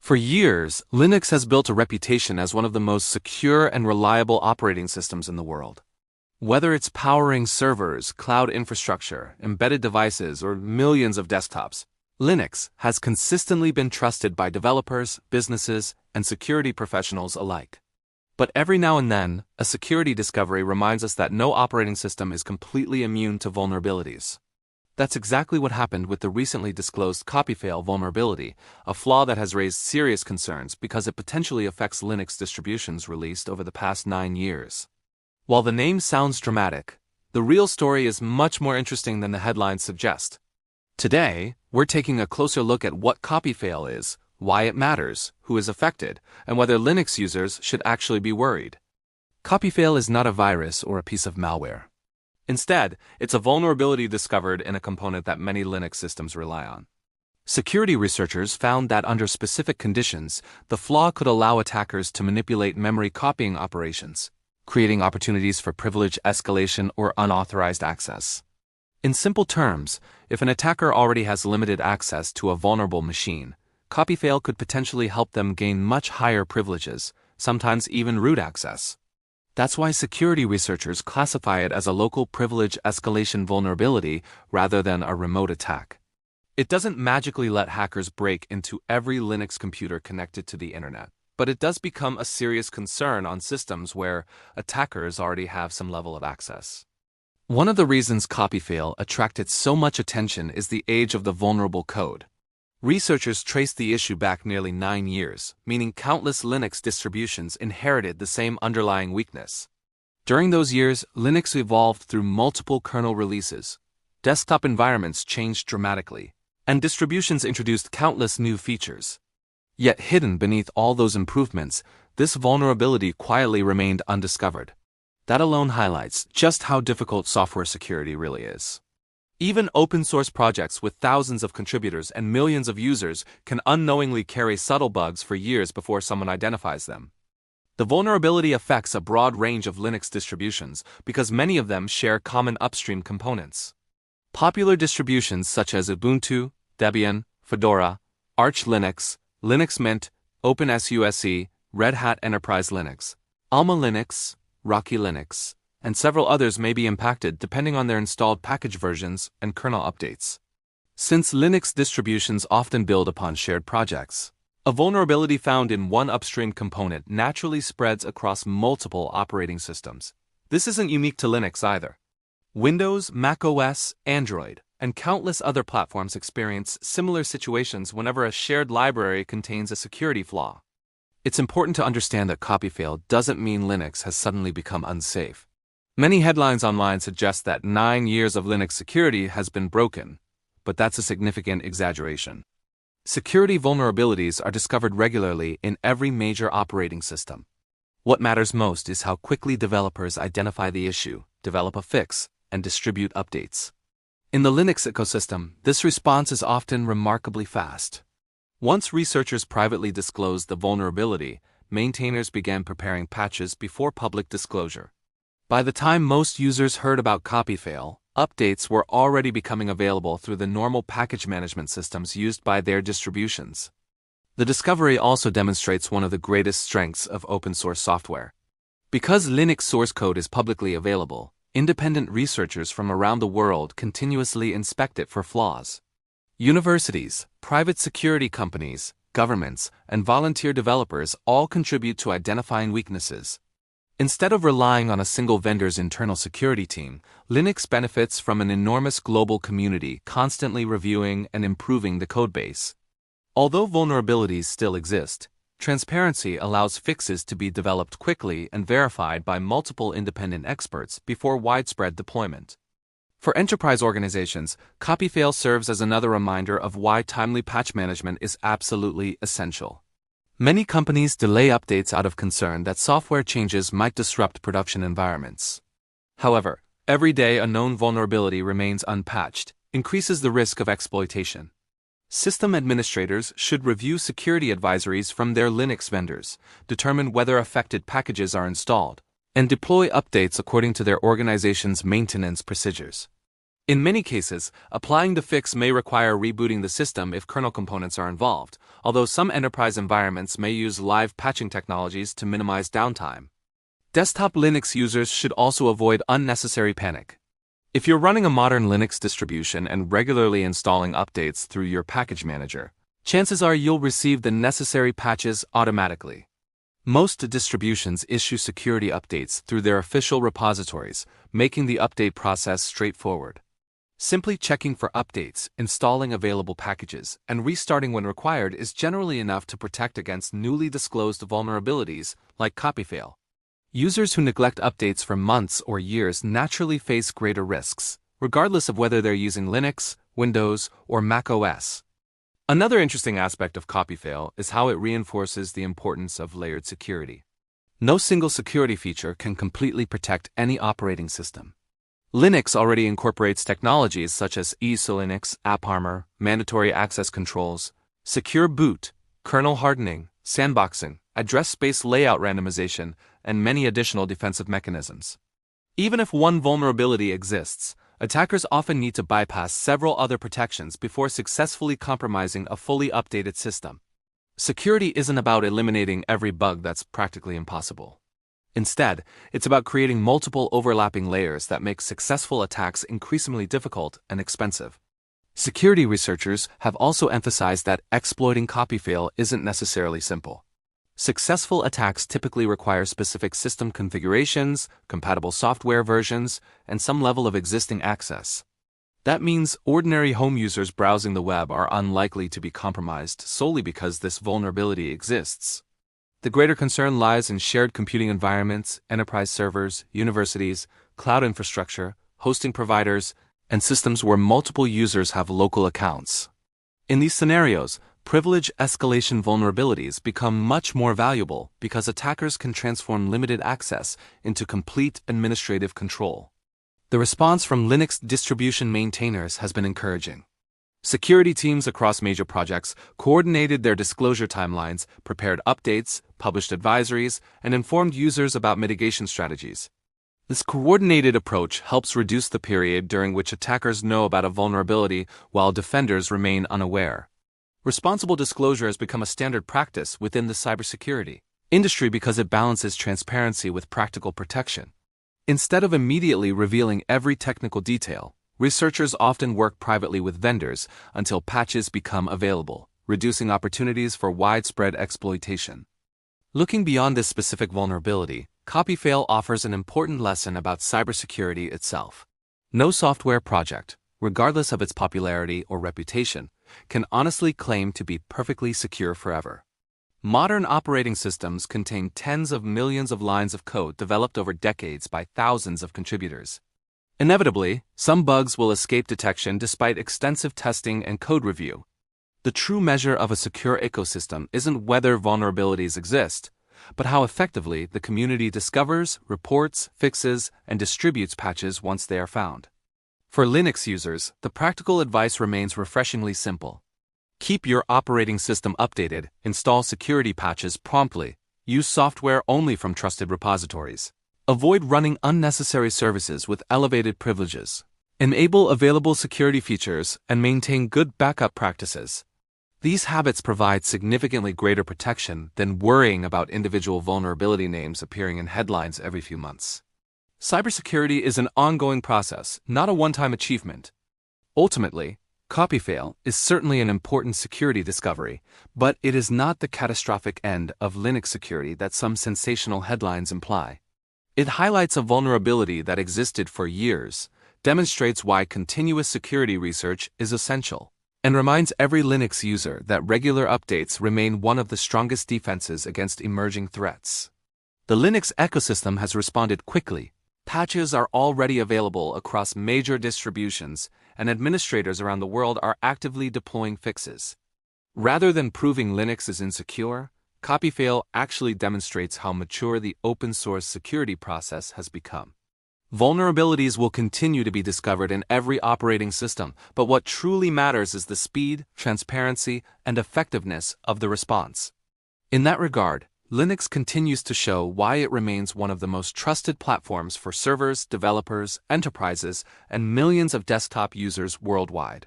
For years, Linux has built a reputation as one of the most secure and reliable operating systems in the world. Whether it's powering servers, cloud infrastructure, embedded devices, or millions of desktops, Linux has consistently been trusted by developers, businesses, and security professionals alike. But every now and then, a security discovery reminds us that no operating system is completely immune to vulnerabilities. That's exactly what happened with the recently disclosed CopyFail vulnerability, a flaw that has raised serious concerns because it potentially affects Linux distributions released over the past 9 years. While the name sounds dramatic, the real story is much more interesting than the headlines suggest. Today, we're taking a closer look at what CopyFail is, why it matters, who is affected, and whether Linux users should actually be worried. CopyFail is not a virus or a piece of malware. Instead, it's a vulnerability discovered in a component that many Linux systems rely on. Security researchers found that under specific conditions, the flaw could allow attackers to manipulate memory copying operations, creating opportunities for privilege escalation or unauthorized access. In simple terms, if an attacker already has limited access to a vulnerable machine, CopyFail could potentially help them gain much higher privileges, sometimes even root access. That's why security researchers classify it as a local privilege escalation vulnerability rather than a remote attack. It doesn't magically let hackers break into every Linux computer connected to the internet, but it does become a serious concern on systems where attackers already have some level of access. One of the reasons CopyFail attracted so much attention is the age of the vulnerable code. Researchers traced the issue back nearly 9 years, meaning countless Linux distributions inherited the same underlying weakness. During those years, Linux evolved through multiple kernel releases, desktop environments changed dramatically, and distributions introduced countless new features. Yet hidden beneath all those improvements, this vulnerability quietly remained undiscovered. That alone highlights just how difficult software security really is. Even open-source projects with thousands of contributors and millions of users can unknowingly carry subtle bugs for years before someone identifies them. The vulnerability affects a broad range of Linux distributions because many of them share common upstream components. Popular distributions such as Ubuntu, Debian, Fedora, Arch Linux, Linux Mint, openSUSE, Red Hat Enterprise Linux, Alma Linux, Rocky Linux, and several others may be impacted depending on their installed package versions and kernel updates. Since Linux distributions often build upon shared projects, a vulnerability found in one upstream component naturally spreads across multiple operating systems. This isn't unique to Linux either. Windows, macOS, Android, and countless other platforms experience similar situations whenever a shared library contains a security flaw. It's important to understand that CopyFail doesn't mean Linux has suddenly become unsafe. Many headlines online suggest that 9 years of Linux security has been broken, but that's a significant exaggeration. Security vulnerabilities are discovered regularly in every major operating system. What matters most is how quickly developers identify the issue, develop a fix, and distribute updates. In the Linux ecosystem, this response is often remarkably fast. Once researchers privately disclosed the vulnerability, maintainers began preparing patches before public disclosure. By the time most users heard about CopyFail, updates were already becoming available through the normal package management systems used by their distributions. The discovery also demonstrates one of the greatest strengths of open-source software. Because Linux source code is publicly available, independent researchers from around the world continuously inspect it for flaws. Universities, private security companies, governments, and volunteer developers all contribute to identifying weaknesses. Instead of relying on a single vendor's internal security team, Linux benefits from an enormous global community constantly reviewing and improving the codebase. Although vulnerabilities still exist, transparency allows fixes to be developed quickly and verified by multiple independent experts before widespread deployment. For enterprise organizations, CopyFail serves as another reminder of why timely patch management is absolutely essential. Many companies delay updates out of concern that software changes might disrupt production environments. However, every day a known vulnerability remains unpatched, increases the risk of exploitation. System administrators should review security advisories from their Linux vendors, determine whether affected packages are installed, and deploy updates according to their organization's maintenance procedures. In many cases, applying the fix may require rebooting the system if kernel components are involved, although some enterprise environments may use live patching technologies to minimize downtime. Desktop Linux users should also avoid unnecessary panic. If you're running a modern Linux distribution and regularly installing updates through your package manager, chances are you'll receive the necessary patches automatically. Most distributions issue security updates through their official repositories, making the update process straightforward. Simply checking for updates, installing available packages, and restarting when required is generally enough to protect against newly disclosed vulnerabilities like CopyFail. Users who neglect updates for months or years naturally face greater risks, regardless of whether they're using Linux, Windows, or Mac OS. Another interesting aspect of CopyFail is how it reinforces the importance of layered security. No single security feature can completely protect any operating system. Linux already incorporates technologies such as ESLinux, AppArmor, mandatory access controls, secure boot, kernel hardening, sandboxing, address space layout randomization, and many additional defensive mechanisms. Even if one vulnerability exists, attackers often need to bypass several other protections before successfully compromising a fully updated system. Security isn't about eliminating every bug that's practically impossible. Instead, it's about creating multiple overlapping layers that make successful attacks increasingly difficult and expensive. Security researchers have also emphasized that exploiting CopyFail isn't necessarily simple. Successful attacks typically require specific system configurations, compatible software versions, and some level of existing access. That means ordinary home users browsing the web are unlikely to be compromised solely because this vulnerability exists. The greater concern lies in shared computing environments, enterprise servers, universities, cloud infrastructure, hosting providers, and systems where multiple users have local accounts. In these scenarios, privilege escalation vulnerabilities become much more valuable because attackers can transform limited access into complete administrative control. The response from Linux distribution maintainers has been encouraging. Security teams across major projects coordinated their disclosure timelines, prepared updates, published advisories, and informed users about mitigation strategies. This coordinated approach helps reduce the period during which attackers know about a vulnerability while defenders remain unaware. Responsible disclosure has become a standard practice within the cybersecurity industry because it balances transparency with practical protection. Instead of immediately revealing every technical detail, researchers often work privately with vendors until patches become available, reducing opportunities for widespread exploitation. Looking beyond this specific vulnerability, CopyFail offers an important lesson about cybersecurity itself. No software project, regardless of its popularity or reputation, can honestly claim to be perfectly secure forever. Modern operating systems contain tens of millions of lines of code developed over decades by thousands of contributors. Inevitably, some bugs will escape detection despite extensive testing and code review. The true measure of a secure ecosystem isn't whether vulnerabilities exist, but how effectively the community discovers, reports, fixes, and distributes patches once they are found. For Linux users, the practical advice remains refreshingly simple. Keep your operating system updated, install security patches promptly, use software only from trusted repositories. Avoid running unnecessary services with elevated privileges. Enable available security features and maintain good backup practices. These habits provide significantly greater protection than worrying about individual vulnerability names appearing in headlines every few months. Cybersecurity is an ongoing process, not a one-time achievement. Ultimately, CopyFail is certainly an important security discovery, but it is not the catastrophic end of Linux security that some sensational headlines imply. It highlights a vulnerability that existed for years, demonstrates why continuous security research is essential, and reminds every Linux user that regular updates remain one of the strongest defenses against emerging threats. The Linux ecosystem has responded quickly. Patches are already available across major distributions, and administrators around the world are actively deploying fixes. Rather than proving Linux is insecure, CopyFail actually demonstrates how mature the open-source security process has become. Vulnerabilities will continue to be discovered in every operating system, but what truly matters is the speed, transparency, and effectiveness of the response. In that regard, Linux continues to show why it remains one of the most trusted platforms for servers, developers, enterprises, and millions of desktop users worldwide.